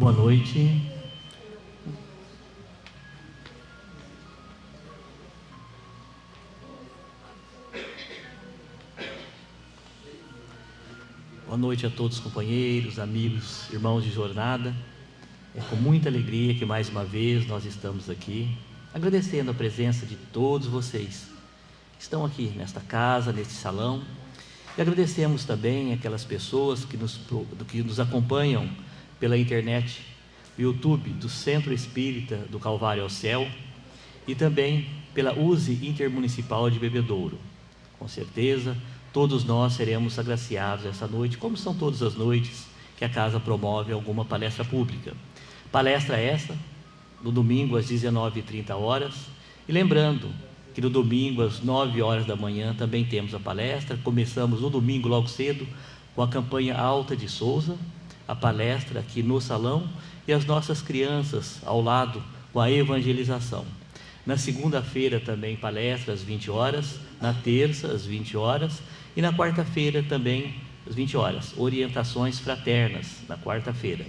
Boa noite. Boa noite a todos os companheiros, amigos, irmãos de jornada. É com muita alegria que mais uma vez nós estamos aqui, agradecendo a presença de todos vocês que estão aqui nesta casa, neste salão, e agradecemos também aquelas pessoas que nos acompanham pela internet, YouTube do Centro Espírita do Calvário ao Céu e também pela USE Intermunicipal de Bebedouro. Com certeza, todos nós seremos agraciados essa noite, como são todas as noites que a casa promove alguma palestra pública. Palestra essa, no domingo às 19h30, e lembrando que no domingo às 9h da manhã também temos a palestra. Começamos no domingo logo cedo com a campanha Alta de Souza, a palestra aqui no salão e as nossas crianças ao lado com a evangelização. Na segunda-feira também palestra às 20h, na terça às 20h e na quarta-feira também às 20h, orientações fraternas na quarta-feira.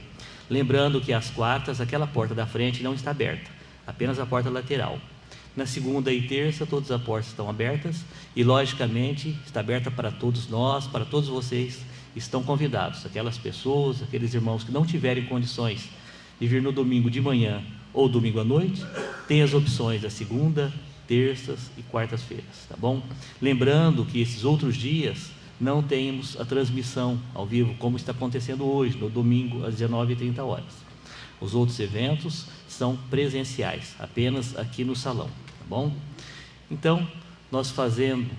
Lembrando que às quartas aquela porta da frente não está aberta, apenas a porta lateral. Na segunda e terça todas as portas estão abertas e logicamente está aberta para todos nós, para todos vocês. Estão convidados, aquelas pessoas, aqueles irmãos que não tiverem condições de vir no domingo de manhã ou domingo à noite, tem as opções da segunda, terças e quartas-feiras, tá bom? Lembrando que esses outros dias não temos a transmissão ao vivo, como está acontecendo hoje, no domingo às 19h30. Os outros eventos são presenciais, apenas aqui no salão, tá bom? Então, nós fazendo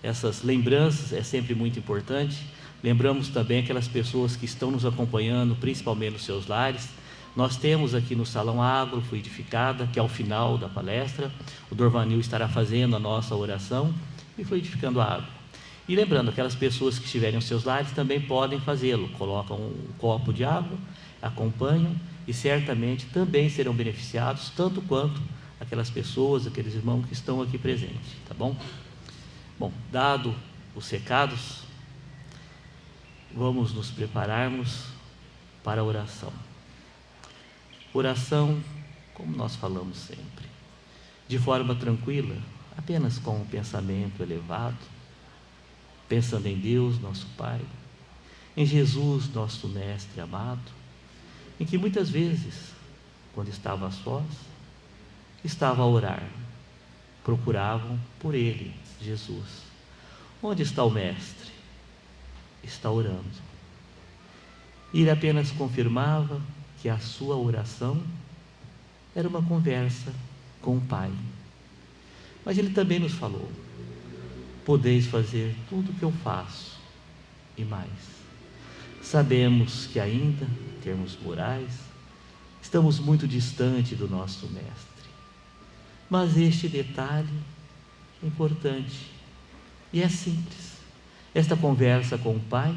essas lembranças é sempre muito importante. Lembramos também aquelas pessoas que estão nos acompanhando, principalmente nos seus lares. Nós temos aqui no Salão Agro Fluidificada, que ao final da palestra, o Dorvanil estará fazendo a nossa oração e fluidificando a água. E lembrando, aquelas pessoas que estiverem nos seus lares também podem fazê-lo. Colocam um copo de água, acompanham e certamente também serão beneficiados, tanto quanto aquelas pessoas, aqueles irmãos que estão aqui presentes, tá bom? Bom, dado os recados, vamos nos prepararmos para a oração. Oração, como nós falamos sempre, de forma tranquila, apenas com um pensamento elevado, pensando em Deus, nosso Pai, em Jesus, nosso Mestre amado, em que muitas vezes, quando estava a sós, estava a orar, procuravam por Ele, Jesus. Onde está o Mestre? Está orando. E ele apenas confirmava que a sua oração era uma conversa com o Pai. Mas ele também nos falou: podeis fazer tudo o que eu faço e mais. Sabemos que ainda, em termos morais, estamos muito distante do nosso Mestre. Mas este detalhe é importante e é simples. Esta conversa com o Pai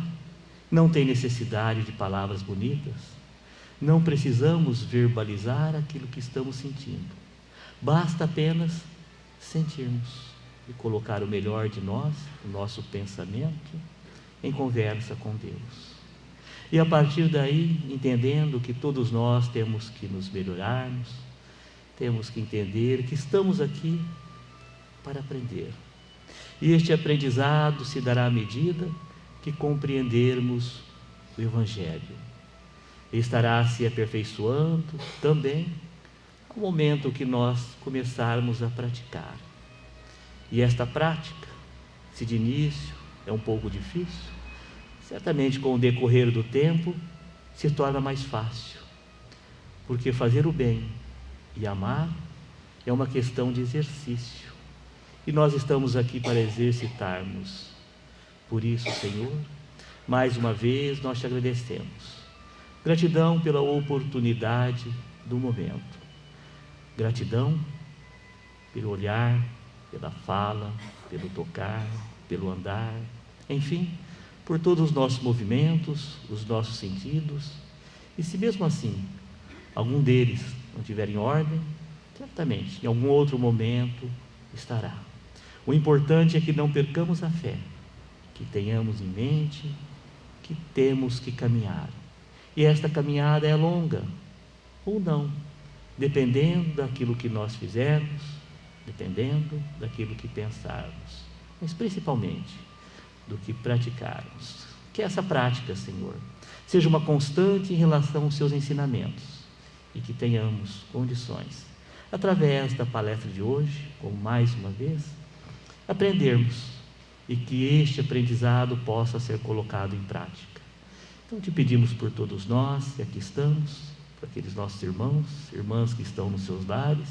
não tem necessidade de palavras bonitas. Não precisamos verbalizar aquilo que estamos sentindo. Basta apenas sentirmos e colocar o melhor de nós, o nosso pensamento, em conversa com Deus. E a partir daí, entendendo que todos nós temos que nos melhorarmos, temos que entender que estamos aqui para aprender. E este aprendizado se dará à medida que compreendermos o Evangelho. Ele estará se aperfeiçoando também ao momento que nós começarmos a praticar. E esta prática, se de início é um pouco difícil, certamente com o decorrer do tempo se torna mais fácil. Porque fazer o bem e amar é uma questão de exercício. E nós estamos aqui para exercitarmos. Por isso, Senhor, mais uma vez nós te agradecemos. Gratidão pela oportunidade do momento. Gratidão pelo olhar, pela fala, pelo tocar, pelo andar, enfim, por todos os nossos movimentos, os nossos sentidos. E se mesmo assim, algum deles não tiver em ordem, certamente, em algum outro momento estará. O importante é que não percamos a fé, que tenhamos em mente que temos que caminhar. E esta caminhada é longa, ou não, dependendo daquilo que nós fizermos, dependendo daquilo que pensarmos, mas principalmente do que praticarmos. Que essa prática, Senhor, seja uma constante em relação aos seus ensinamentos e que tenhamos condições, através da palestra de hoje, como mais uma vez, aprendermos e que este aprendizado possa ser colocado em prática. Então te pedimos por todos nós que aqui estamos, por aqueles nossos irmãos, irmãs que estão nos seus lares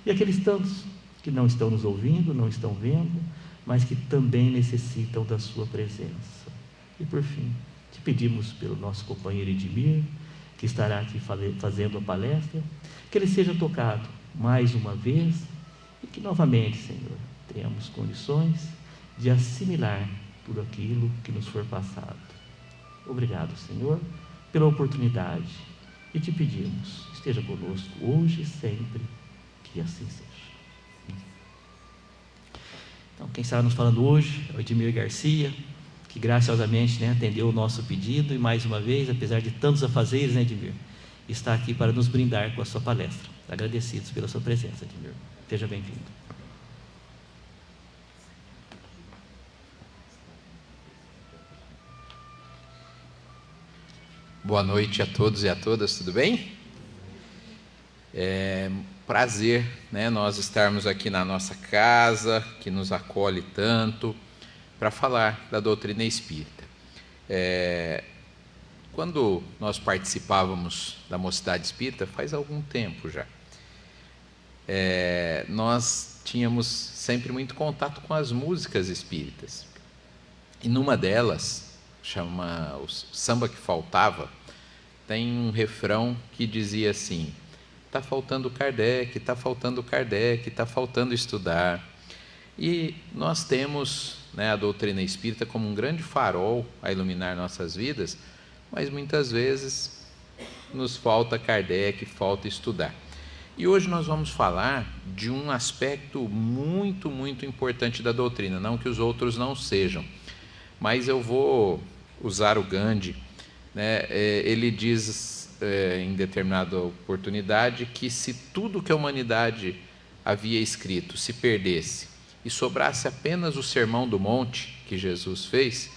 e aqueles tantos que não estão nos ouvindo, não estão vendo, mas que também necessitam da sua presença. E por fim, te pedimos pelo nosso companheiro Edmir, que estará aqui fazendo a palestra, que ele seja tocado mais uma vez e que novamente, Senhor, tenhamos condições de assimilar tudo aquilo que nos for passado. Obrigado, Senhor, pela oportunidade e te pedimos, esteja conosco hoje e sempre, que assim seja. Então, quem está nos falando hoje é o Edmir Garcia, que graciosamente atendeu o nosso pedido e mais uma vez, apesar de tantos afazeres, Edmir, está aqui para nos brindar com a sua palestra. Agradecidos pela sua presença, Edmir. Seja bem-vindo. Boa noite a todos e a todas, tudo bem? É um prazer, nós estarmos aqui na nossa casa, que nos acolhe tanto, para falar da doutrina espírita. Quando nós participávamos da Mocidade Espírita, faz algum tempo já, nós tínhamos sempre muito contato com as músicas espíritas. E numa delas, chama o Samba que Faltava, tem um refrão que dizia assim: está faltando Kardec, está faltando Kardec, está faltando estudar. E nós temos a doutrina espírita como um grande farol a iluminar nossas vidas, mas muitas vezes nos falta Kardec, falta estudar. E hoje nós vamos falar de um aspecto muito, muito importante da doutrina, não que os outros não sejam, mas eu vou usar o Gandhi. Ele diz em determinada oportunidade que se tudo que a humanidade havia escrito se perdesse e sobrasse apenas o Sermão do Monte que Jesus fez,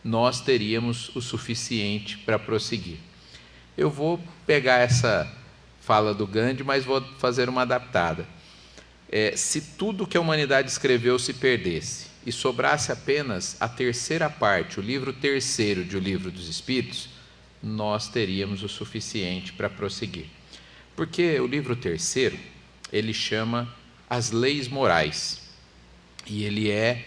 nós teríamos o suficiente para prosseguir. Eu vou pegar essa fala do Gandhi, mas vou fazer uma adaptada. Se tudo que a humanidade escreveu se perdesse e sobrasse apenas a terceira parte, o livro terceiro de O Livro dos Espíritos, nós teríamos o suficiente para prosseguir. Porque o livro terceiro, ele chama As Leis Morais, e ele é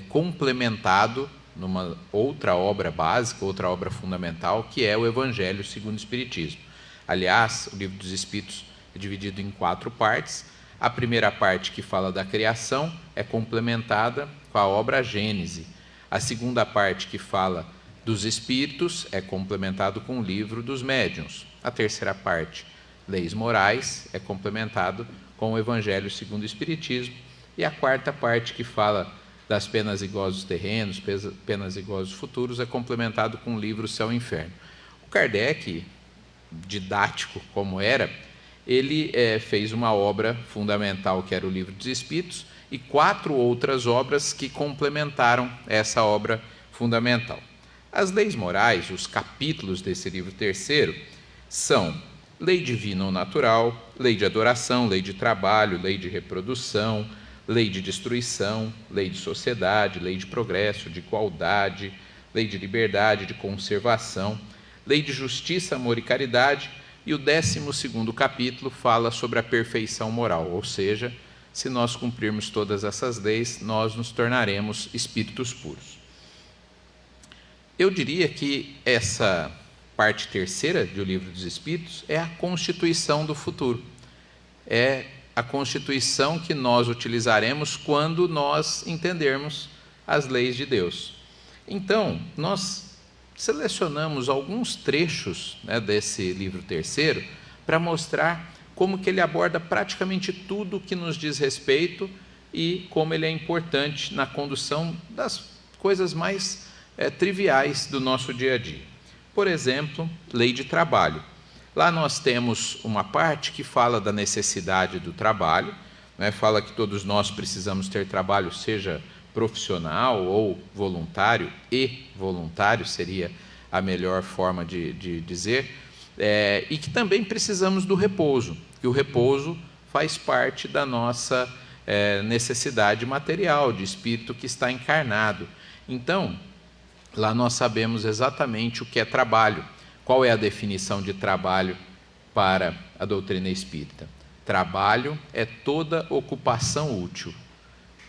complementado numa outra obra básica, outra obra fundamental, que é o Evangelho segundo o Espiritismo. Aliás, o Livro dos Espíritos é dividido em 4 partes. A primeira parte, que fala da criação, é complementada com a obra Gênese. A segunda parte, que fala dos Espíritos, é complementado com o Livro dos Médiuns. A terceira parte, Leis Morais, é complementado com o Evangelho segundo o Espiritismo. E a quarta parte, que fala das penas e gozos terrenos, penas e gozos futuros, é complementado com o livro Céu e Inferno. O Kardec, didático como era, ele fez uma obra fundamental, que era o Livro dos Espíritos, e 4 outras obras que complementaram essa obra fundamental. As leis morais, os capítulos desse livro terceiro, são lei divina ou natural, lei de adoração, lei de trabalho, lei de reprodução, lei de destruição, lei de sociedade, lei de progresso, de igualdade, lei de liberdade, de conservação, lei de justiça, amor e caridade, e o 12º capítulo fala sobre a perfeição moral, ou seja, se nós cumprirmos todas essas leis, nós nos tornaremos espíritos puros. Eu diria que essa parte terceira do Livro dos Espíritos é a constituição do futuro, é a constituição que nós utilizaremos quando nós entendermos as leis de Deus. Então, nós selecionamos alguns trechos desse livro terceiro para mostrar como que ele aborda praticamente tudo que nos diz respeito e como ele é importante na condução das coisas mais triviais do nosso dia a dia. Por exemplo, lei de trabalho. Lá nós temos uma parte que fala da necessidade do trabalho, né? Fala que todos nós precisamos ter trabalho, seja profissional ou voluntário, e voluntário seria a melhor forma de dizer, e que também precisamos do repouso, que o repouso faz parte da nossa necessidade material, de espírito que está encarnado. Então, lá nós sabemos exatamente o que é trabalho. Qual é a definição de trabalho para a doutrina espírita? Trabalho é toda ocupação útil.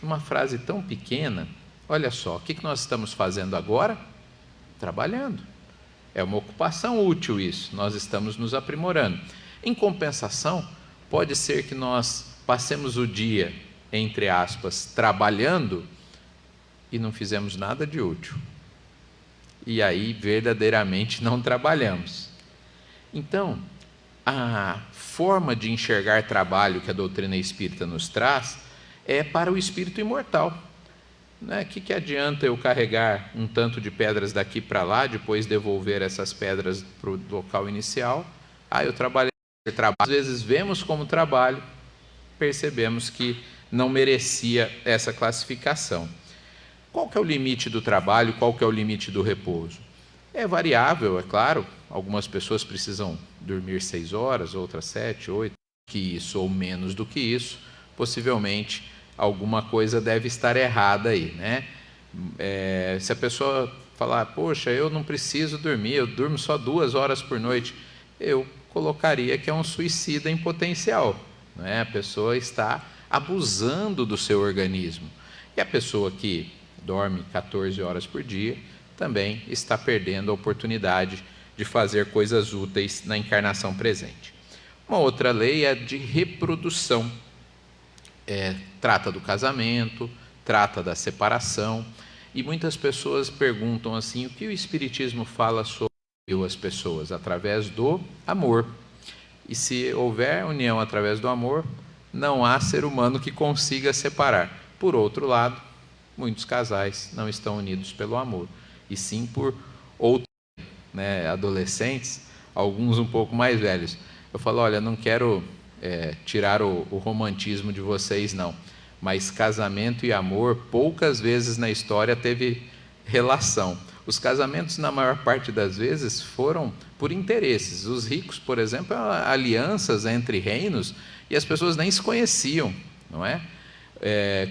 Uma frase tão pequena, olha só, o que nós estamos fazendo agora? Trabalhando. É uma ocupação útil isso, nós estamos nos aprimorando. Em compensação, pode ser que nós passemos o dia, entre aspas, trabalhando e não fizemos nada de útil. E aí, verdadeiramente, não trabalhamos. Então, a forma de enxergar trabalho que a doutrina espírita nos traz é para o espírito imortal. O que adianta eu carregar um tanto de pedras daqui para lá, depois devolver essas pedras para o local inicial? Eu trabalhei. Às vezes vemos como trabalho, percebemos que não merecia essa classificação. Qual que é o limite do trabalho? Qual que é o limite do repouso? É variável, é claro. Algumas pessoas precisam dormir 6 horas, outras 7, 8, que isso ou menos do que isso. Possivelmente alguma coisa deve estar errada aí, né? Se a pessoa falar, poxa, eu não preciso dormir, eu durmo só 2 horas por noite, eu colocaria que é um suicida em potencial, né? A pessoa está abusando do seu organismo. E a pessoa que dorme 14 horas por dia também está perdendo a oportunidade de fazer coisas úteis na encarnação presente. Uma outra lei é de reprodução. Trata do casamento, trata da separação, e muitas pessoas perguntam assim, o que o Espiritismo fala sobre as pessoas? Através do amor. E se houver união através do amor, não há ser humano que consiga separar. Por outro lado, muitos casais não estão unidos pelo amor, e sim por outros, adolescentes, alguns um pouco mais velhos. Eu falo, olha, não quero tirar o romantismo de vocês, não, mas casamento e amor, poucas vezes na história teve relação. Os casamentos, na maior parte das vezes, foram por interesses. Os ricos, por exemplo, alianças entre reinos, e as pessoas nem se conheciam, não é?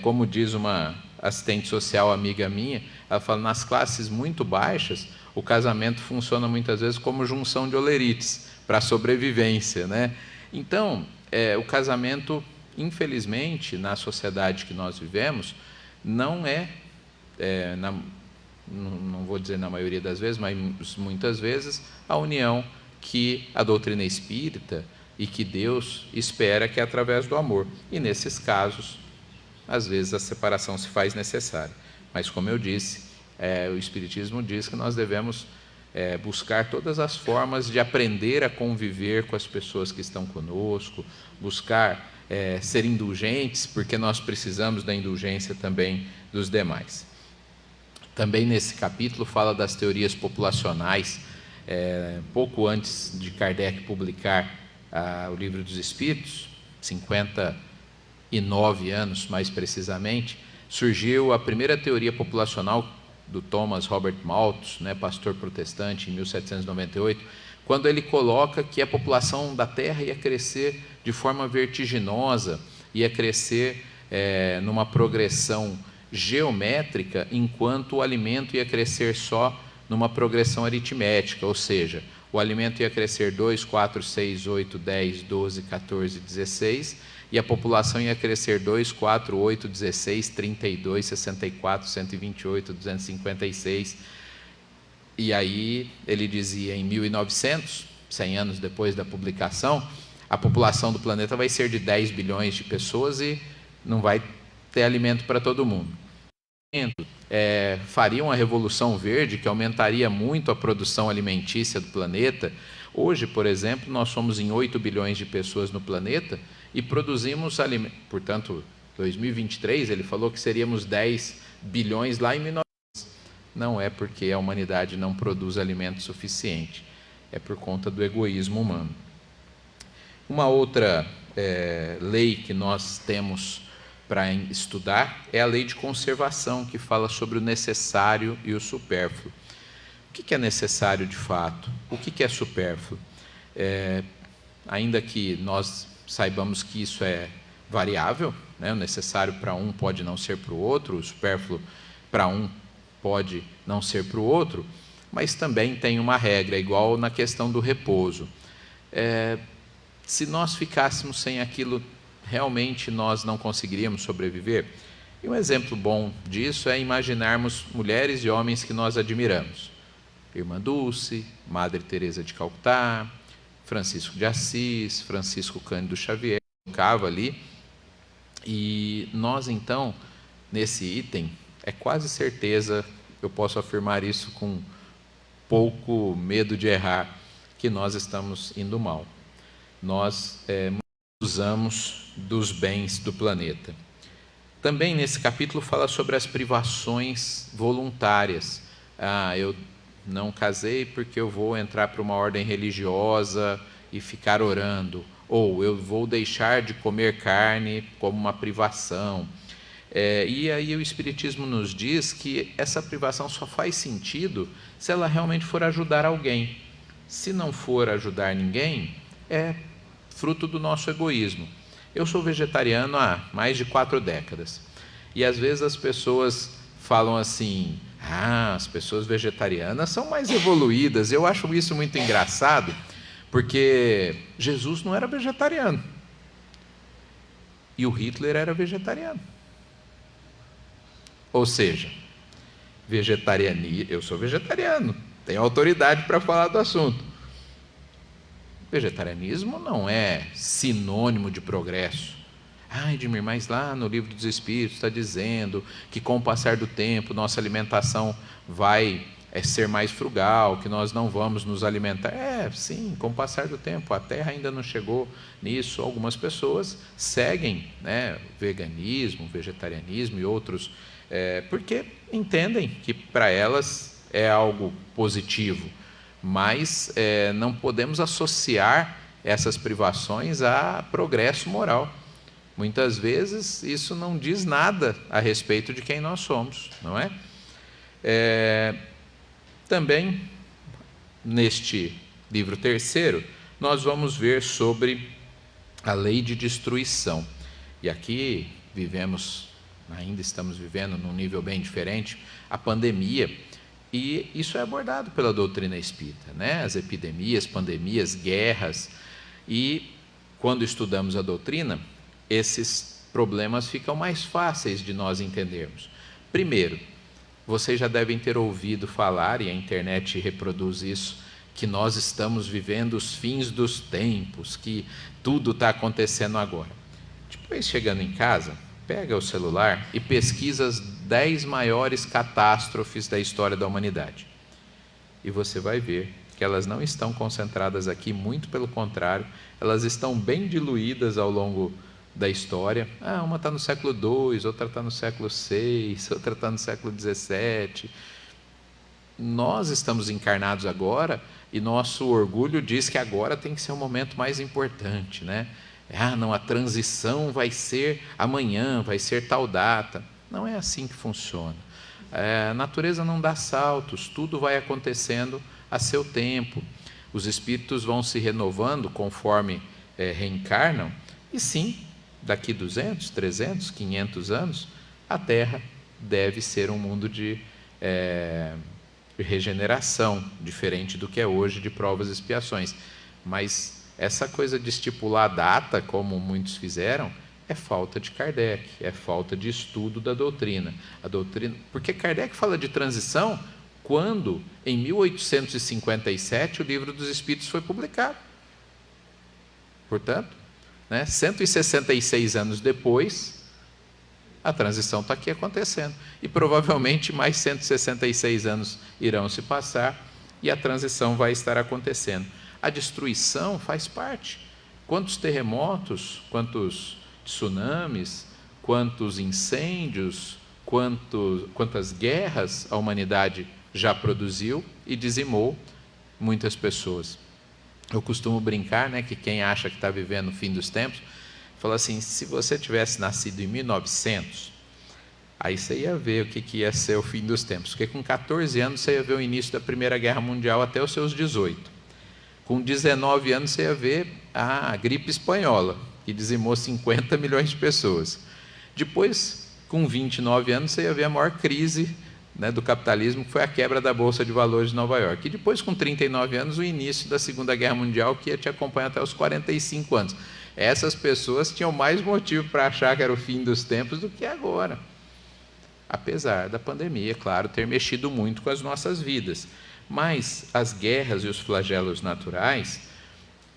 Como diz uma assistente social amiga minha, ela fala, nas classes muito baixas, o casamento funciona muitas vezes como junção de olerites, para a sobrevivência, né? Então, o casamento, infelizmente, na sociedade que nós vivemos, não não vou dizer na maioria das vezes, mas muitas vezes, a união que a doutrina espírita e que Deus espera que é através do amor. E nesses casos, às vezes a separação se faz necessária. Mas, como eu disse, o Espiritismo diz que nós devemos buscar todas as formas de aprender a conviver com as pessoas que estão conosco, buscar ser indulgentes, porque nós precisamos da indulgência também dos demais. Também nesse capítulo fala das teorias populacionais. Pouco antes de Kardec publicar o Livro dos Espíritos, 59 anos mais precisamente, surgiu a primeira teoria populacional do Thomas Robert Malthus, pastor protestante, em 1798, quando ele coloca que a população da Terra ia crescer de forma vertiginosa, ia crescer numa progressão geométrica, enquanto o alimento ia crescer só numa progressão aritmética, ou seja, o alimento ia crescer 2, 4, 6, 8, 10, 12, 14, 16, e a população ia crescer 2, 4, 8, 16, 32, 64, 128, 256. E aí ele dizia, em 1900, 100 anos depois da publicação, a população do planeta vai ser de 10 bilhões de pessoas e não vai ter alimento para todo mundo. Faria uma revolução verde que aumentaria muito a produção alimentícia do planeta. Hoje, por exemplo, nós somos em 8 bilhões de pessoas no planeta e produzimos alimento. Portanto, 2023, ele falou que seríamos 10 bilhões lá em 1900. não é porque a humanidade não produz alimento suficiente, é por conta do egoísmo humano. Uma outra lei que nós temos para estudar é a lei de conservação, que fala sobre o necessário e o supérfluo. O que é necessário de fato? O que é supérfluo? Ainda que nós saibamos que isso é variável, né? O necessário para um pode não ser para o outro, o supérfluo para um pode não ser para o outro, mas também tem uma regra, igual na questão do repouso. Se nós ficássemos sem aquilo, realmente nós não conseguiríamos sobreviver? E um exemplo bom disso é imaginarmos mulheres e homens que nós admiramos. Irmã Dulce, Madre Teresa de Calcutá, Francisco de Assis, Francisco Cândido Xavier, colocava ali. E nós, então, nesse item, é quase certeza, eu posso afirmar isso com pouco medo de errar, que nós estamos indo mal. Nós usamos dos bens do planeta. Também nesse capítulo fala sobre as privações voluntárias. Eu não casei porque eu vou entrar para uma ordem religiosa e ficar orando, ou eu vou deixar de comer carne como uma privação. E aí o Espiritismo nos diz que essa privação só faz sentido se ela realmente for ajudar alguém. Se não for ajudar ninguém, é fruto do nosso egoísmo. Eu sou vegetariano há mais de 4 décadas. E às vezes as pessoas falam assim: as pessoas vegetarianas são mais evoluídas. Eu acho isso muito engraçado, porque Jesus não era vegetariano. E o Hitler era vegetariano. Ou seja, eu sou vegetariano, tenho autoridade para falar do assunto. Vegetarianismo não é sinônimo de progresso. Edmir, mas lá no Livro dos Espíritos está dizendo que com o passar do tempo nossa alimentação vai ser mais frugal, que nós não vamos nos alimentar. Sim, com o passar do tempo, a Terra ainda não chegou nisso. Algumas pessoas seguem, veganismo, vegetarianismo e outros, porque entendem que para elas é algo positivo. Mas não podemos associar essas privações a progresso moral. Muitas vezes isso não diz nada a respeito de quem nós somos, não é? Também, neste livro terceiro, nós vamos ver sobre a lei de destruição. E aqui ainda estamos vivendo num nível bem diferente, a pandemia. E isso é abordado pela doutrina espírita, as epidemias, pandemias, guerras. E quando estudamos a doutrina, esses problemas ficam mais fáceis de nós entendermos. Primeiro, vocês já devem ter ouvido falar, e a internet reproduz isso, que nós estamos vivendo os fins dos tempos, que tudo está acontecendo agora. Depois, chegando em casa, pega o celular e pesquisa as 10 maiores catástrofes da história da humanidade. E você vai ver que elas não estão concentradas aqui, muito pelo contrário, elas estão bem diluídas ao longo da história. Uma está no século II, outra está no século VI, outra está no século XVII. Nós estamos encarnados agora e nosso orgulho diz que agora tem que ser o momento mais importante, não, a transição vai ser amanhã, vai ser tal data. Não é assim que funciona. A natureza não dá saltos, tudo vai acontecendo a seu tempo. Os espíritos vão se renovando conforme reencarnam, e sim, daqui 200, 300, 500 anos, a Terra deve ser um mundo de regeneração, diferente do que é hoje, de provas e expiações. Mas essa coisa de estipular a data, como muitos fizeram, é falta de Kardec, é falta de estudo da doutrina. Porque Kardec fala de transição quando, em 1857, o Livro dos Espíritos foi publicado. Portanto, 166 anos depois, a transição está aqui acontecendo. E provavelmente mais 166 anos irão se passar e a transição vai estar acontecendo. A destruição faz parte. Quantos terremotos, quantos tsunamis, quantos incêndios quantas guerras a humanidade já produziu e dizimou muitas pessoas. Eu costumo brincar, né, que quem acha que está vivendo o fim dos tempos, fala assim, se você tivesse nascido em 1900, aí você ia ver o que ia ser o fim dos tempos, porque com 14 anos você ia ver o início da Primeira Guerra Mundial até os seus 18. Com 19 anos você ia ver a gripe espanhola, que dizimou 50 milhões de pessoas. Depois, com 29 anos, você ia ver a maior crise, né, do capitalismo, que foi a quebra da Bolsa de Valores de Nova York. E depois, com 39 anos, o início da Segunda Guerra Mundial, que ia te acompanhar até os 45 anos. Essas pessoas tinham mais motivo para achar que era o fim dos tempos do que agora. Apesar da pandemia, claro, ter mexido muito com as nossas vidas. Mas as guerras e os flagelos naturais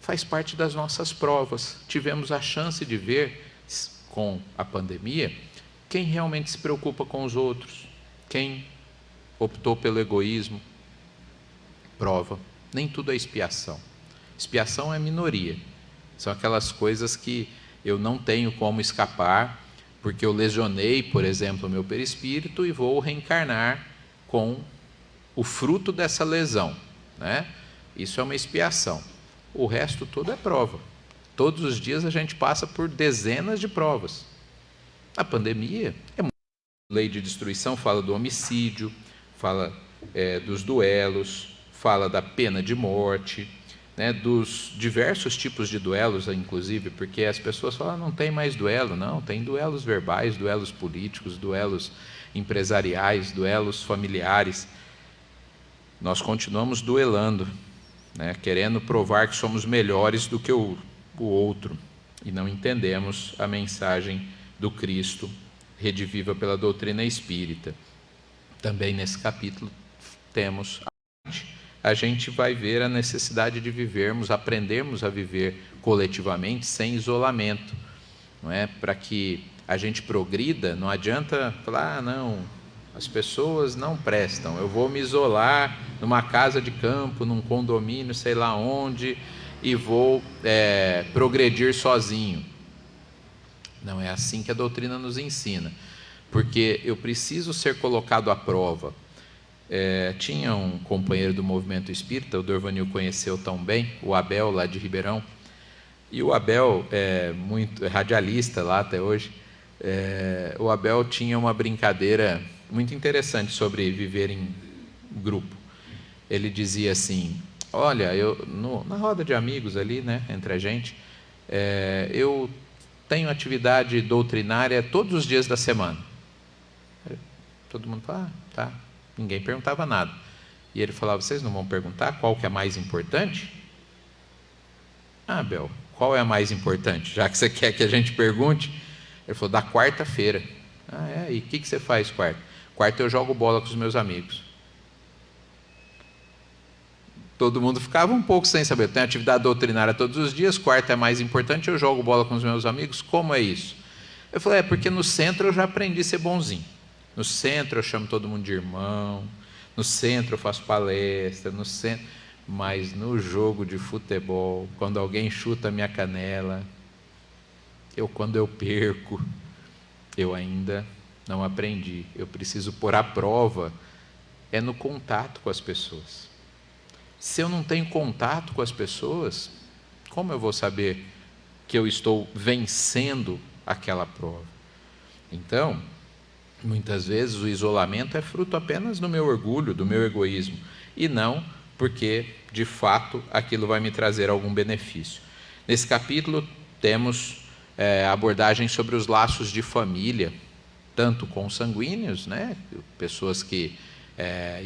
faz parte das nossas provas. Tivemos a chance de ver, com a pandemia, quem realmente se preocupa com os outros, quem optou pelo egoísmo. Prova. Nem tudo é expiação. Expiação é minoria. São aquelas coisas que eu não tenho como escapar, porque eu lesionei, por exemplo, o meu perispírito e vou reencarnar com o fruto dessa lesão, né? Isso é uma expiação. O resto todo é prova. Todos os dias a gente passa por dezenas de provas. A pandemia é muito. Lei de destruição fala do homicídio, fala dos duelos, fala da pena de morte, né, dos diversos tipos de duelos, inclusive, porque as pessoas falam, não tem mais duelo. Não, tem duelos verbais, duelos políticos, duelos empresariais, duelos familiares. Nós continuamos duelando, né, querendo provar que somos melhores do que o outro, e não entendemos a mensagem do Cristo rediviva pela doutrina espírita. Também nesse capítulo temos a gente vai ver a necessidade de vivermos, aprendermos a viver coletivamente sem isolamento, não é? Para que a gente progrida, não adianta falar, não, as pessoas não prestam, eu vou me isolar numa casa de campo, num condomínio, sei lá onde, e vou progredir sozinho. Não é assim que a doutrina nos ensina, porque eu preciso ser colocado à prova. Tinha um companheiro do movimento espírita, o Dorvanil conheceu tão bem, o Abel, lá de Ribeirão, e o Abel é muito radialista lá até hoje. O Abel tinha uma brincadeira muito interessante sobre viver em grupo. Ele dizia assim, olha, na roda de amigos ali, né, entre a gente, eu tenho atividade doutrinária todos os dias da semana. Todo mundo fala, tá. Ninguém perguntava nada. E ele falava, vocês não vão perguntar qual que é a mais importante? Abel, qual é a mais importante? Já que você quer que a gente pergunte. Ele falou, da quarta-feira. E o que você faz quarta? Quarta eu jogo bola com os meus amigos. Todo mundo ficava um pouco sem saber. Eu tenho atividade doutrinária todos os dias, quarta é mais importante, eu jogo bola com os meus amigos. Como é isso? Eu falei, porque no centro eu já aprendi a ser bonzinho. No centro eu chamo todo mundo de irmão, no centro eu faço palestra, no centro, mas no jogo de futebol, quando alguém chuta a minha canela, quando eu perco, eu ainda não aprendi. Eu preciso pôr à prova, no contato com as pessoas. Se eu não tenho contato com as pessoas, como eu vou saber que eu estou vencendo aquela prova? Então, muitas vezes o isolamento é fruto apenas do meu orgulho, do meu egoísmo, e não porque, de fato, aquilo vai me trazer algum benefício. Nesse capítulo temos a abordagem sobre os laços de família, tanto consanguíneos, né, pessoas que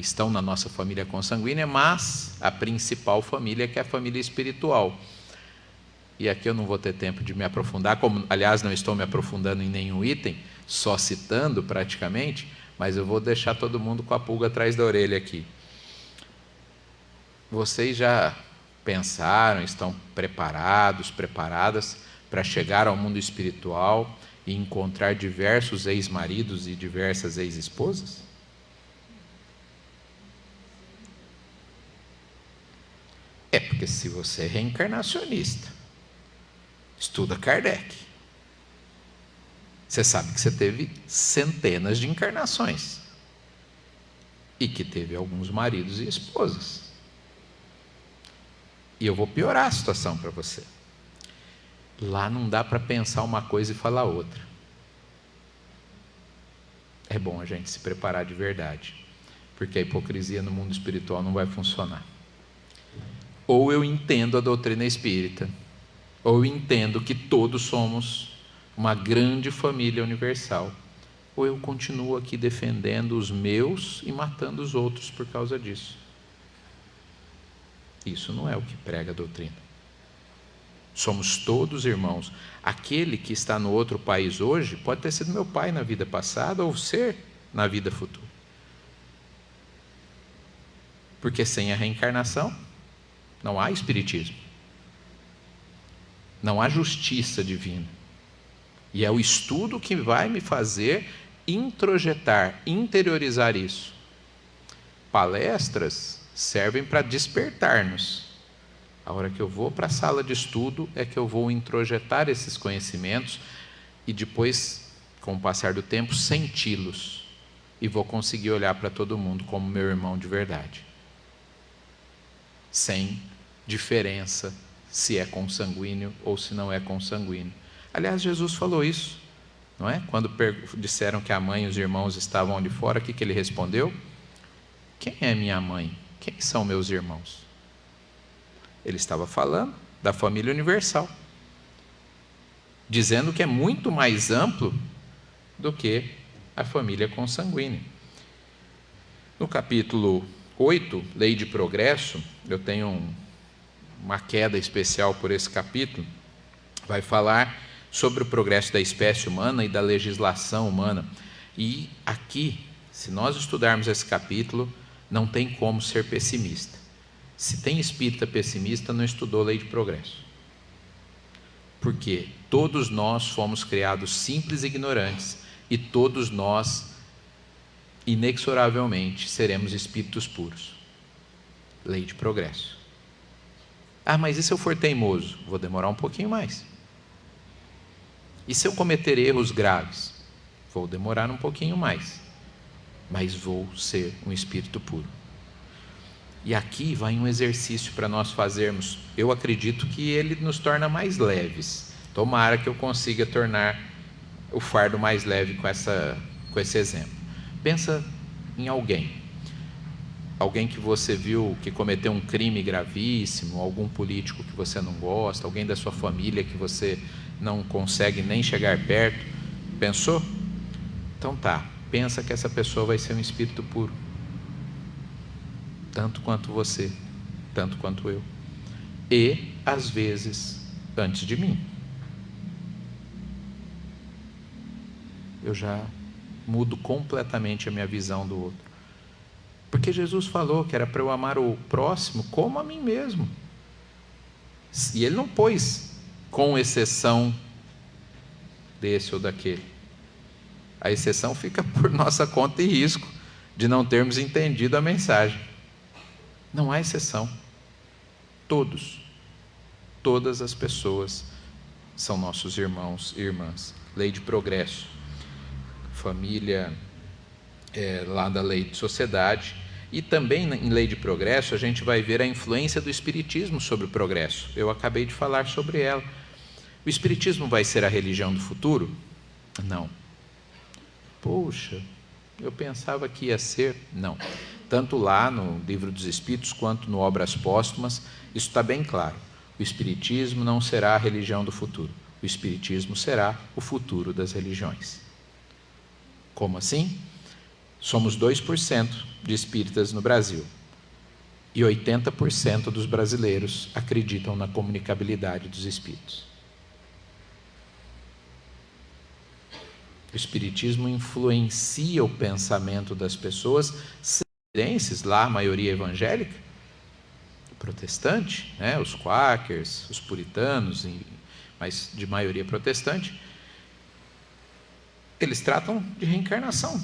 estão na nossa família consanguínea, mas a principal família, que é a família espiritual. E aqui eu não vou ter tempo de me aprofundar, como, aliás, não estou me aprofundando em nenhum item, só citando praticamente, mas eu vou deixar todo mundo com a pulga atrás da orelha aqui. Vocês já pensaram, estão preparados, preparadas para chegar ao mundo espiritual e encontrar diversos ex-maridos e diversas ex-esposas? Porque se você é reencarnacionista, estuda Kardec. Você sabe que você teve centenas de encarnações e que teve alguns maridos e esposas. E eu vou piorar a situação para você. Lá não dá para pensar uma coisa e falar outra. É bom a gente se preparar de verdade, porque a hipocrisia no mundo espiritual não vai funcionar. Ou eu entendo a doutrina espírita, ou eu entendo que todos somos uma grande família universal, ou eu continuo aqui defendendo os meus e matando os outros por causa disso. Isso não é o que prega a doutrina. Somos todos irmãos. Aquele que está no outro país hoje pode ter sido meu pai na vida passada ou ser na vida futura. Porque sem a reencarnação não há espiritismo. Não há justiça divina. E é o estudo que vai me fazer introjetar, interiorizar isso. Palestras servem para despertar-nos. A hora que eu vou para a sala de estudo é que eu vou introjetar esses conhecimentos e depois, com o passar do tempo, senti-los. E vou conseguir olhar para todo mundo como meu irmão de verdade. Sem diferença se é consanguíneo ou se não é consanguíneo. Aliás, Jesus falou isso, não é? Quando disseram que a mãe e os irmãos estavam ali fora, o que ele respondeu? Quem é minha mãe? Quem são meus irmãos? Ele estava falando da família universal, dizendo que é muito mais amplo do que a família consanguínea. No capítulo 8, Lei de Progresso, eu tenho uma queda especial por esse capítulo, vai falar sobre o progresso da espécie humana e da legislação humana. E aqui, se nós estudarmos esse capítulo, não tem como ser pessimista. Se tem espírita pessimista, não estudou Lei de Progresso. Porque todos nós fomos criados simples e ignorantes, e todos nós, inexoravelmente, seremos espíritos puros. Lei de Progresso. Ah, mas e se eu for teimoso? Vou demorar um pouquinho mais. E se eu cometer erros graves? Vou demorar um pouquinho mais. Mas vou ser um espírito puro. E aqui vai um exercício para nós fazermos. Eu acredito que ele nos torna mais leves. Tomara que eu consiga tornar o fardo mais leve com esse exemplo. Pensa em alguém. Alguém que você viu que cometeu um crime gravíssimo, algum político que você não gosta, alguém da sua família que você não consegue nem chegar perto. Pensou? Então tá, pensa que essa pessoa vai ser um espírito puro. Tanto quanto você, tanto quanto eu. E, às vezes, antes de mim. Eu já mudo completamente a minha visão do outro. Porque Jesus falou que era para eu amar o próximo como a mim mesmo. E ele não pôs com exceção desse ou daquele. A exceção fica por nossa conta e risco de não termos entendido a mensagem. Não há exceção. Todos, todas as pessoas são nossos irmãos e irmãs. Lei de Progresso. Família, lá da Lei de Sociedade. E também em Lei de Progresso a gente vai ver a influência do Espiritismo sobre o progresso. Eu acabei de falar sobre ela. O Espiritismo vai ser a religião do futuro? Não. Poxa, eu pensava que ia ser. Não. Tanto lá no Livro dos Espíritos quanto no Obras Póstumas, isso está bem claro. O Espiritismo não será a religião do futuro. O Espiritismo será o futuro das religiões. Como assim? Somos 2% de espíritas no Brasil. E 80% dos brasileiros acreditam na comunicabilidade dos espíritos. O Espiritismo influencia o pensamento das pessoas, lá a maioria evangélica, protestante, né? Os quakers, os puritanos, mas de maioria protestante, eles tratam de reencarnação.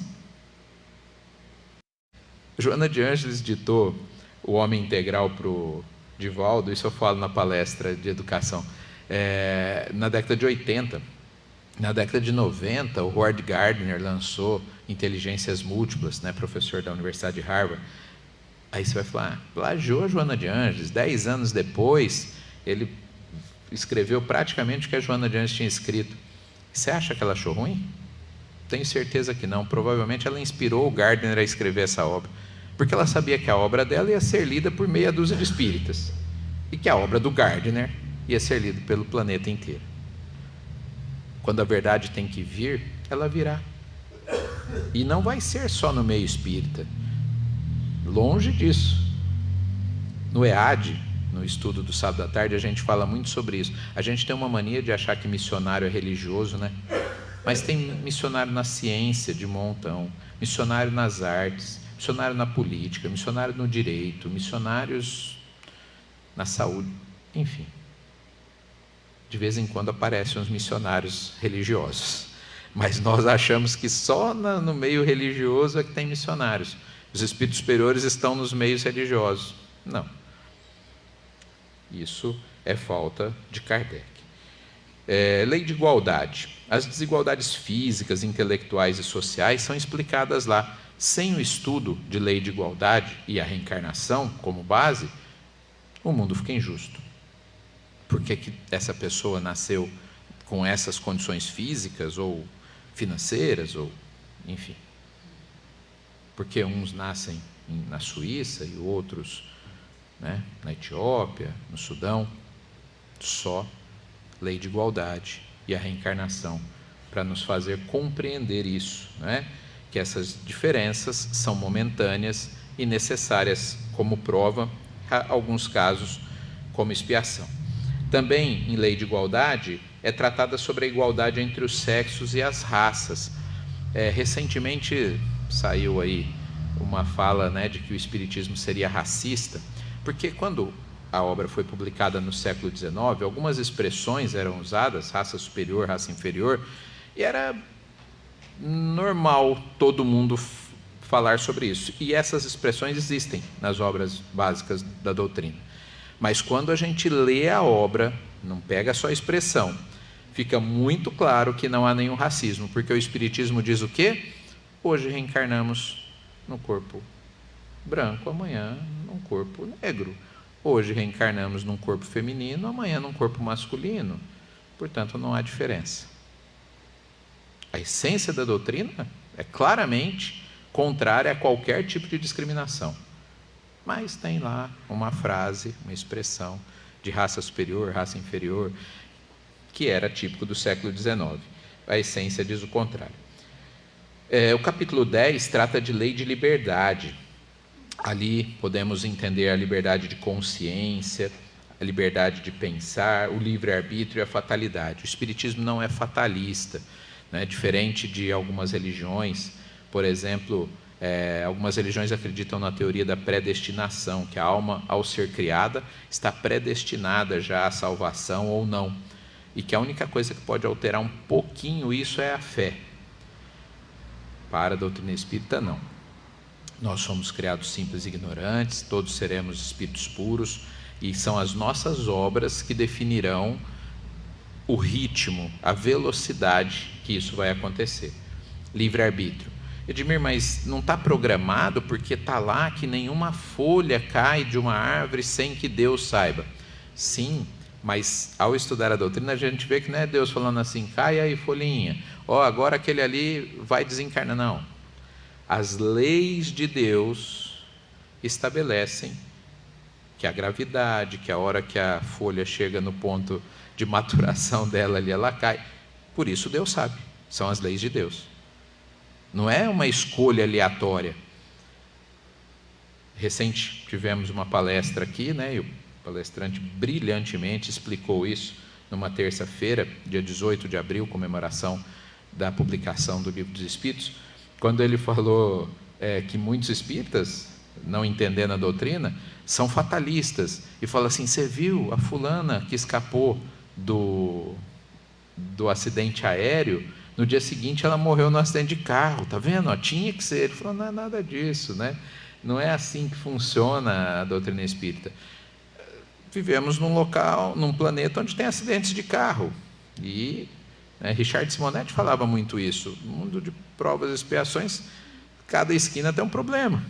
Joana de Ângeles ditou o Homem Integral para o Divaldo, isso eu falo na palestra de educação, na década de 80, Na década de 90, o Howard Gardner lançou Inteligências Múltiplas, né, professor da Universidade de Harvard. Aí você vai falar, plagiou a Joana de Ângeles. 10 anos depois, ele escreveu praticamente o que a Joana de Ângeles tinha escrito. Você acha que ela achou ruim? Tenho certeza que não. Provavelmente ela inspirou o Gardner a escrever essa obra, porque ela sabia que a obra dela ia ser lida por meia dúzia de espíritas e que a obra do Gardner ia ser lida pelo planeta inteiro. Quando a verdade tem que vir, ela virá. E não vai ser só no meio espírita. Longe disso. No EAD, no estudo do sábado à tarde, a gente fala muito sobre isso. A gente tem uma mania de achar que missionário é religioso, né? Mas tem missionário na ciência de montão, missionário nas artes, missionário na política, missionário no direito, missionários na saúde, enfim. De vez em quando aparecem uns missionários religiosos, mas nós achamos que só no meio religioso é que tem missionários. Os espíritos superiores estão nos meios religiosos. Não. Isso é falta de Kardec. Lei de igualdade. As desigualdades físicas, intelectuais e sociais são explicadas lá. Sem o estudo de lei de igualdade e a reencarnação como base, o mundo fica injusto. Por que essa pessoa nasceu com essas condições físicas ou financeiras, ou enfim? Porque uns nascem na Suíça e outros, né, na Etiópia, no Sudão. Só lei de igualdade e a reencarnação para nos fazer compreender isso, né? Que essas diferenças são momentâneas e necessárias como prova, em alguns casos como expiação. Também em lei de igualdade é tratada sobre a igualdade entre os sexos e as raças. Recentemente saiu aí uma fala, né, de que o espiritismo seria racista, porque quando a obra foi publicada no século XIX, algumas expressões eram usadas, raça superior, raça inferior, e era normal todo mundo falar sobre isso. E essas expressões existem nas obras básicas da doutrina. Mas quando a gente lê a obra, não pega só a expressão, fica muito claro que não há nenhum racismo, porque o Espiritismo diz o quê? Hoje reencarnamos no corpo branco, amanhã num corpo negro. Hoje reencarnamos num corpo feminino, amanhã num corpo masculino. Portanto, não há diferença. A essência da doutrina é claramente contrária a qualquer tipo de discriminação. Mas tem lá uma frase, uma expressão de raça superior, raça inferior, que era típico do século XIX. A essência diz o contrário. O capítulo 10 trata de lei de liberdade. Ali podemos entender a liberdade de consciência, a liberdade de pensar, o livre-arbítrio e a fatalidade. O Espiritismo não é fatalista, né? Diferente de algumas religiões. Por exemplo, algumas religiões acreditam na teoria da predestinação, que a alma, ao ser criada, está predestinada já à salvação ou não. E que a única coisa que pode alterar um pouquinho isso é a fé. Para a doutrina espírita, não. Nós somos criados simples e ignorantes, todos seremos espíritos puros, e são as nossas obras que definirão o ritmo, a velocidade que isso vai acontecer. Livre-arbítrio. Edmir, mas não está programado porque está lá que nenhuma folha cai de uma árvore sem que Deus saiba. Sim, mas ao estudar a doutrina a gente vê que não é Deus falando assim, cai aí folhinha, agora aquele ali vai desencarnar. Não. As leis de Deus estabelecem que a gravidade, que a hora que a folha chega no ponto de maturação dela ali, ela cai. Por isso Deus sabe, são as leis de Deus. Não é uma escolha aleatória. Recente tivemos uma palestra aqui, né, e o palestrante brilhantemente explicou isso numa terça-feira, dia 18 de abril, comemoração da publicação do Livro dos Espíritos, quando ele falou que muitos espíritas, não entendendo a doutrina, são fatalistas, e fala assim, você viu a fulana que escapou do acidente aéreo, no dia seguinte ela morreu no acidente de carro, tá vendo? Tinha que ser. Ele falou, não é nada disso, né? Não é assim que funciona a doutrina espírita. Vivemos num local, num planeta onde tem acidentes de carro, e Richard Simonetti falava muito isso. No mundo de provas e expiações, cada esquina tem um problema.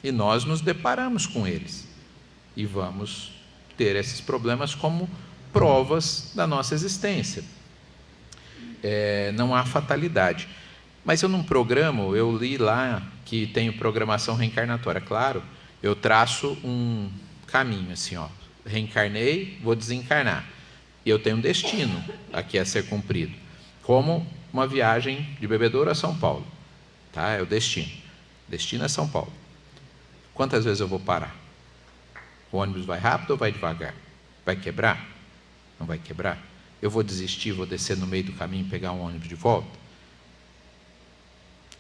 E nós nos deparamos com eles. E vamos ter esses problemas como provas da nossa existência. Não há fatalidade. Mas eu não programo, eu li lá que tenho programação reencarnatória. Claro, eu traço um caminho assim, reencarnei, vou desencarnar. E eu tenho um destino aqui a ser cumprido. Como uma viagem de Bebedouro a São Paulo. Tá? É o destino. Destino é São Paulo. Quantas vezes eu vou parar? O ônibus vai rápido ou vai devagar? Vai quebrar? Não vai quebrar? Eu vou desistir, vou descer no meio do caminho e pegar um ônibus de volta?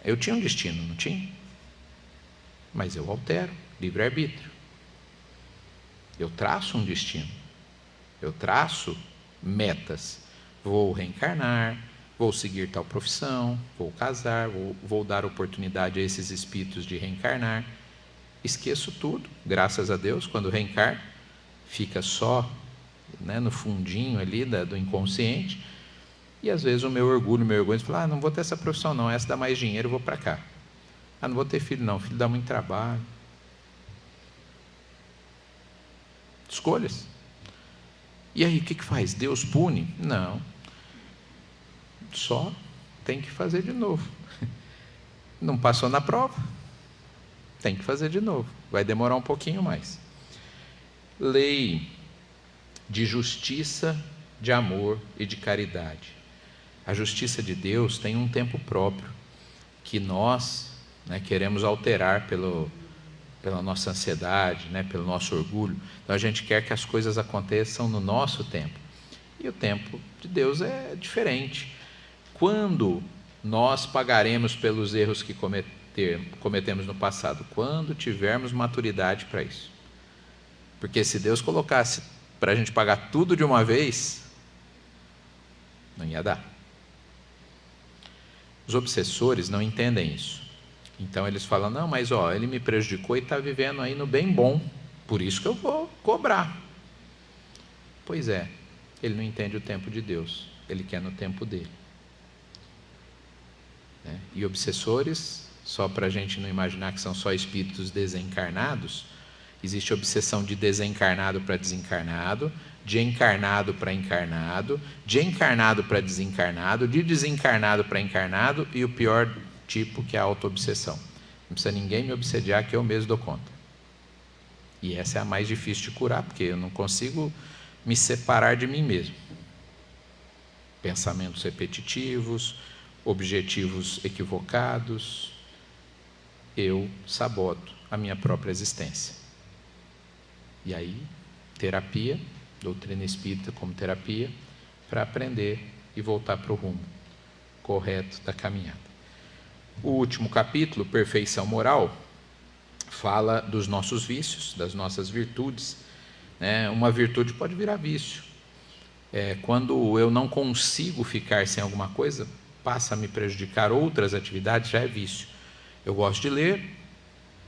Eu tinha um destino, não tinha? Mas eu altero, livre-arbítrio. Eu traço um destino. Eu traço metas. Vou reencarnar, vou seguir tal profissão, vou casar, vou dar oportunidade a esses espíritos de reencarnar. Esqueço tudo, graças a Deus, quando reencarno, fica só no fundinho ali do inconsciente. E às vezes o meu orgulho fala, não vou ter essa profissão não, essa dá mais dinheiro, eu vou para cá. Não vou ter filho não, filho dá muito trabalho. Escolhas. E aí, o que faz? Deus pune? Não. Só tem que fazer de novo. Não passou na prova? Tem que fazer de novo. Vai demorar um pouquinho mais. Lei de justiça, de amor e de caridade. A justiça de Deus tem um tempo próprio que nós queremos alterar pela nossa ansiedade, pelo nosso orgulho. Então a gente quer que as coisas aconteçam no nosso tempo. E o tempo de Deus é diferente. Quando nós pagaremos pelos erros que cometemos no passado? Quando tivermos maturidade para isso. Porque se Deus colocasse para a gente pagar tudo de uma vez, não ia dar. Os obsessores não entendem isso. Então eles falam, não, mas ele me prejudicou e está vivendo aí no bem bom, por isso que eu vou cobrar. Pois é, ele não entende o tempo de Deus, ele quer no tempo dele. E obsessores, só para a gente não imaginar que são só espíritos desencarnados, existe obsessão de desencarnado para desencarnado, de encarnado para encarnado, de encarnado para desencarnado, de desencarnado para encarnado, e o pior tipo, que é a auto-obsessão. Não precisa ninguém me obsediar, que eu mesmo dou conta. E essa é a mais difícil de curar, porque eu não consigo me separar de mim mesmo. Pensamentos repetitivos, objetivos equivocados, eu saboto a minha própria existência. E aí, terapia, doutrina espírita como terapia, para aprender e voltar para o rumo correto da caminhada. O último capítulo, Perfeição Moral, fala dos nossos vícios, das nossas virtudes. Uma virtude pode virar vício. Quando eu não consigo ficar sem alguma coisa, passa a me prejudicar outras atividades, já é vício. Eu gosto de ler,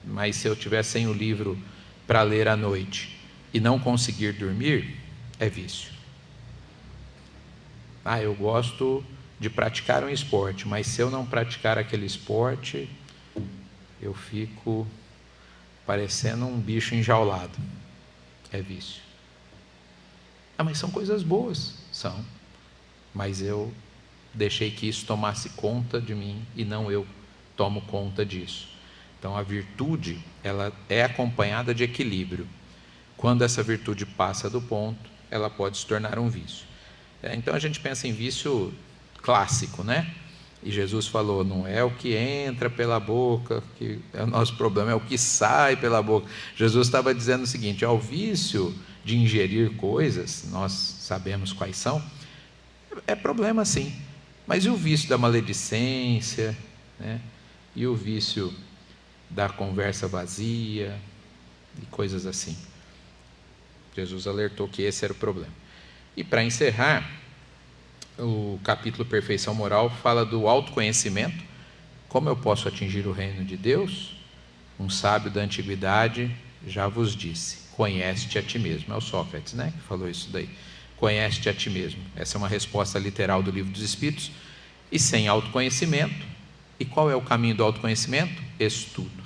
mas se eu estiver sem o livro para ler à noite e não conseguir dormir, é vício. Eu gosto de praticar um esporte, mas se eu não praticar aquele esporte, eu fico parecendo um bicho enjaulado. É vício. Mas são coisas boas, são. Mas eu deixei que isso tomasse conta de mim e não eu tomo conta disso. Então a virtude, ela é acompanhada de equilíbrio. Quando essa virtude passa do ponto, ela pode se tornar um vício. Então a gente pensa em vício clássico, E Jesus falou, não é o que entra pela boca que é o nosso problema, é o que sai pela boca. Jesus estava dizendo o seguinte, o vício de ingerir coisas, nós sabemos quais são, é problema sim. Mas e o vício da maledicência, E o vício da conversa vazia, e coisas assim. Jesus alertou que esse era o problema. E para encerrar, o capítulo Perfeição Moral fala do autoconhecimento. Como eu posso atingir o reino de Deus? Um sábio da antiguidade já vos disse, conhece-te a ti mesmo. É o Sócrates, que falou isso daí. conhece-te a ti mesmo. Essa é uma resposta literal do Livro dos Espíritos. E sem autoconhecimento, e qual é o caminho do autoconhecimento? Estudo.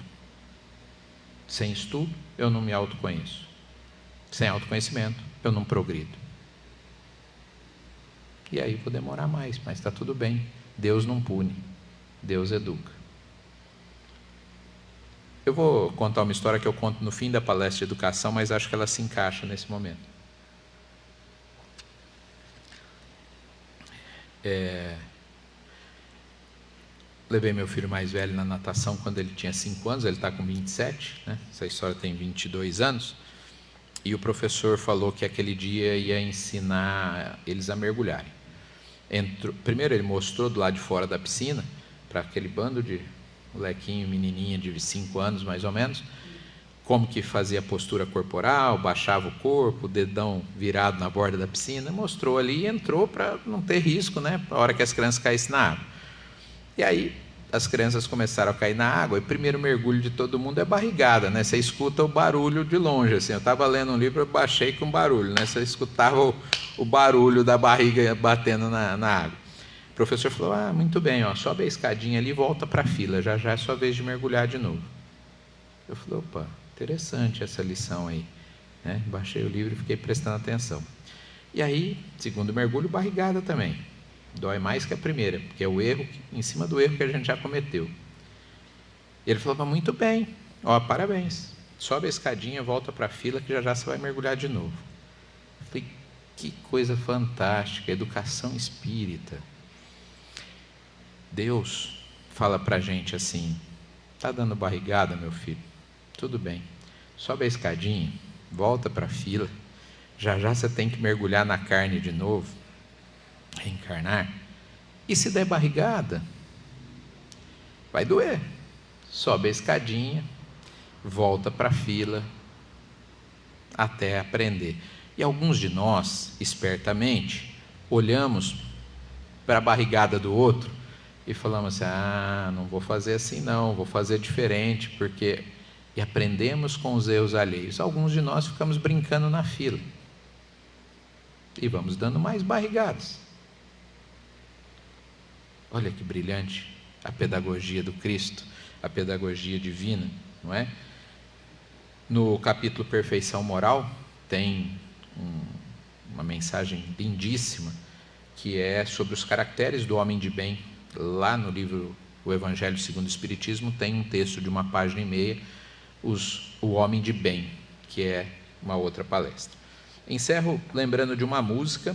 Sem estudo, eu não me autoconheço. Sem autoconhecimento, eu não progrido. E aí vou demorar mais, mas está tudo bem. Deus não pune, Deus educa. Eu vou contar uma história que eu conto no fim da palestra de educação, mas acho que ela se encaixa nesse momento. Levei meu filho mais velho na natação quando ele tinha 5 anos, ele está com 27, né? Essa história tem 22 anos, e o professor falou que aquele dia ia ensinar eles a mergulharem. Primeiro ele mostrou do lado de fora da piscina, para aquele bando de molequinho, menininha de 5 anos mais ou menos, como que fazia a postura corporal, baixava o corpo, o dedão virado na borda da piscina, mostrou ali e entrou para não ter risco, né? A hora que as crianças caíssem na água. E aí as crianças começaram a cair na água, e o primeiro mergulho de todo mundo é barrigada, né? Você escuta o barulho de longe, assim. Eu estava lendo um livro, eu baixei com barulho, né? Você escutava o barulho da barriga batendo na água. O professor falou, muito bem, sobe a escadinha ali e volta para a fila, já é sua vez de mergulhar de novo. Eu falei, opa, interessante essa lição aí, né? Baixei o livro e fiquei prestando atenção. E aí, segundo mergulho, barrigada também. Dói mais que a primeira, porque é o erro, em cima do erro que a gente já cometeu. Ele falou, muito bem, parabéns, sobe a escadinha, volta para a fila que já você vai mergulhar de novo. Eu falei, que coisa fantástica, educação espírita. Deus fala para a gente assim, está dando barrigada, meu filho? Tudo bem, sobe a escadinha, volta para a fila, já você tem que mergulhar na carne de novo, reencarnar, e se der barrigada, vai doer. Sobe a escadinha, volta para a fila, até aprender. E alguns de nós, espertamente, olhamos para a barrigada do outro e falamos assim, não vou fazer assim não, vou fazer diferente, porque... E aprendemos com os erros alheios. Alguns de nós ficamos brincando na fila, e vamos dando mais barrigadas. Olha que brilhante a pedagogia do Cristo, a pedagogia divina, não é? No capítulo Perfeição Moral, tem uma mensagem lindíssima, que é sobre os caracteres do homem de bem. Lá no livro O Evangelho segundo o Espiritismo, tem um texto de 1,5 página, o homem de bem, que é uma outra palestra. Encerro lembrando de uma música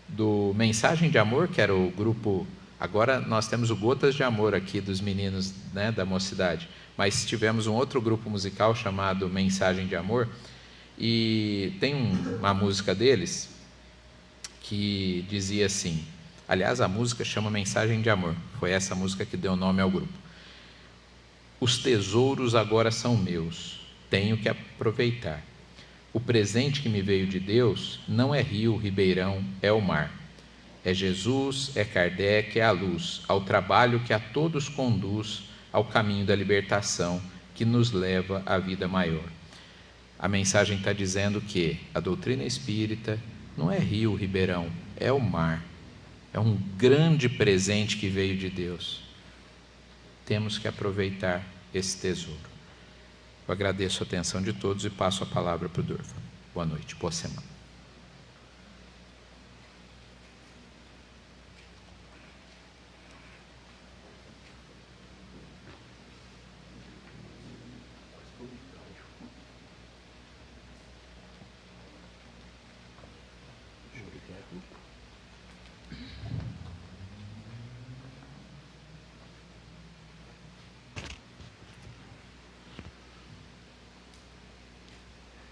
do Mensagem de Amor, que era o grupo... Agora nós temos o Gotas de Amor aqui dos meninos, né, da mocidade, mas tivemos um outro grupo musical chamado Mensagem de Amor, e tem uma música deles que dizia assim, aliás a música chama Mensagem de Amor, foi essa música que deu nome ao grupo. Os tesouros agora são meus, tenho que aproveitar. O presente que me veio de Deus não é rio, ribeirão, é o mar. É Jesus, é Kardec, é a luz, ao trabalho que a todos conduz ao caminho da libertação, que nos leva à vida maior. A mensagem está dizendo que a doutrina espírita não é rio, ribeirão, é o mar. É um grande presente que veio de Deus. Temos que aproveitar esse tesouro. Eu agradeço a atenção de todos e passo a palavra para o Durva. Boa noite, boa semana.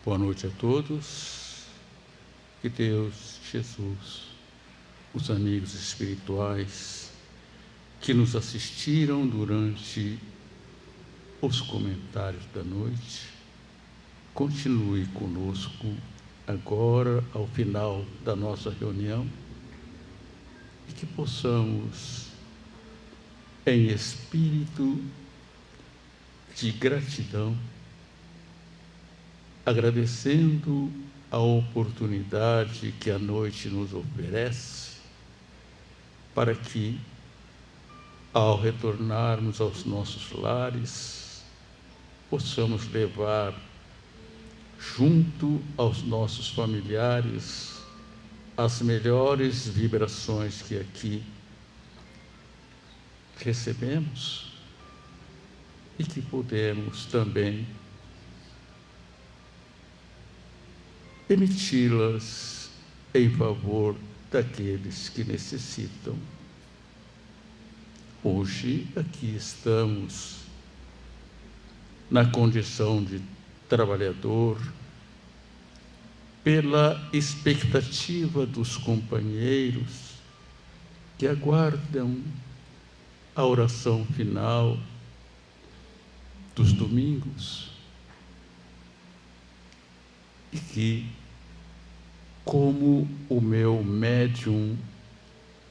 Boa noite a todos. Que Deus, Jesus, os amigos espirituais que nos assistiram durante os comentários da noite, continue conosco agora, ao final da nossa reunião, e que possamos, em espírito de gratidão, agradecendo a oportunidade que a noite nos oferece para que, ao retornarmos aos nossos lares, possamos levar junto aos nossos familiares as melhores vibrações que aqui recebemos e que podemos também emiti-las em favor daqueles que necessitam. Hoje aqui estamos na condição de trabalhador, pela expectativa dos companheiros que aguardam a oração final dos domingos e que, como o meu médium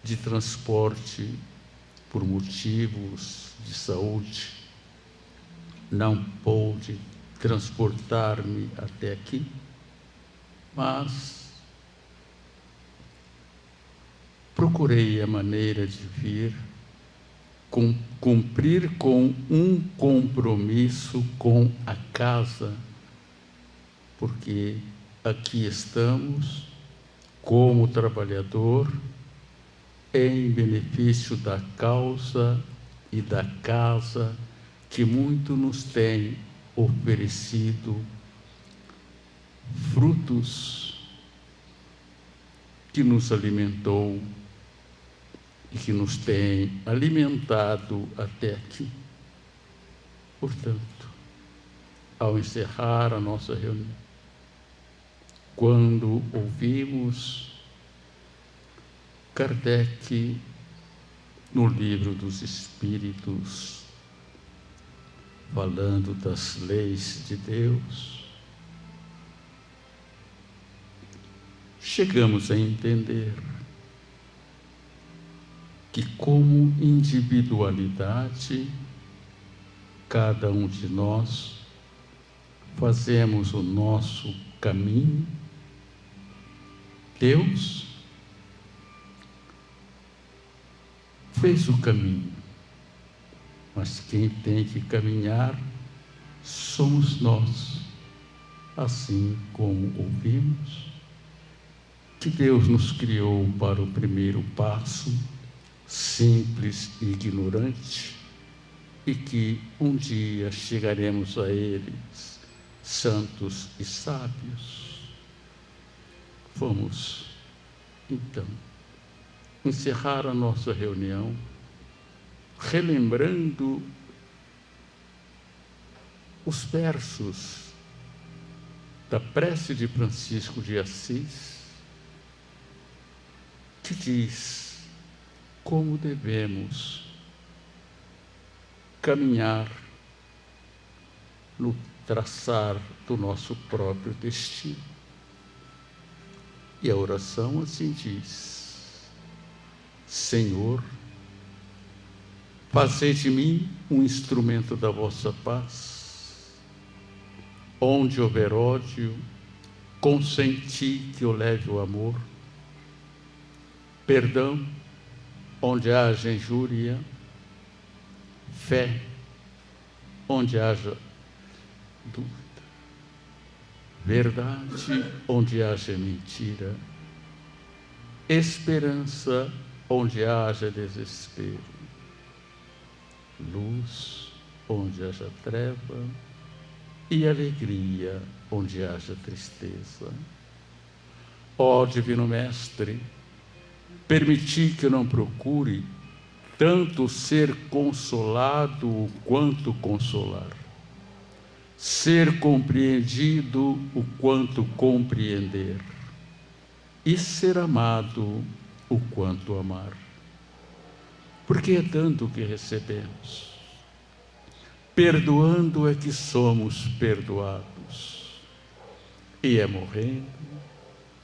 de transporte por motivos de saúde não pôde transportar-me até aqui, mas procurei a maneira de vir cumprir com um compromisso com a casa, porque aqui estamos como trabalhador em benefício da causa e da casa que muito nos tem oferecido frutos, que nos alimentou e que nos tem alimentado até aqui. Portanto, ao encerrar a nossa reunião, quando ouvimos Kardec no Livro dos Espíritos, falando das leis de Deus, chegamos a entender que, como individualidade, cada um de nós fazemos o nosso caminho. Deus fez o caminho, mas quem tem que caminhar somos nós. Assim como ouvimos que Deus nos criou para o primeiro passo, simples e ignorante, e que um dia chegaremos a eles santos e sábios. Vamos, então, encerrar a nossa reunião relembrando os versos da prece de Francisco de Assis, que diz como devemos caminhar no traçar do nosso próprio destino. E a oração assim diz: Senhor, fazei de mim um instrumento da vossa paz. Onde houver ódio, consenti que eu leve o amor. Perdão, onde haja injúria. Fé, onde haja dúvida. Verdade, onde haja mentira. Esperança, onde haja desespero. Luz, onde haja treva. E alegria, onde haja tristeza. Ó Divino Mestre, permiti que eu não procure tanto ser consolado quanto consolar, ser compreendido o quanto compreender, e ser amado o quanto amar. Porque é dando que recebemos, perdoando é que somos perdoados, e é morrendo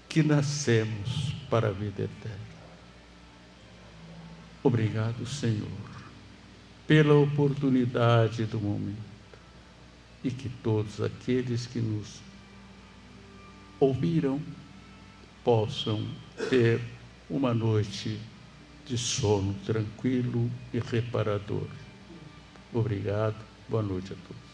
que nascemos para a vida eterna. Obrigado, Senhor, pela oportunidade do momento, e que todos aqueles que nos ouviram possam ter uma noite de sono tranquilo e reparador. Obrigado, boa noite a todos.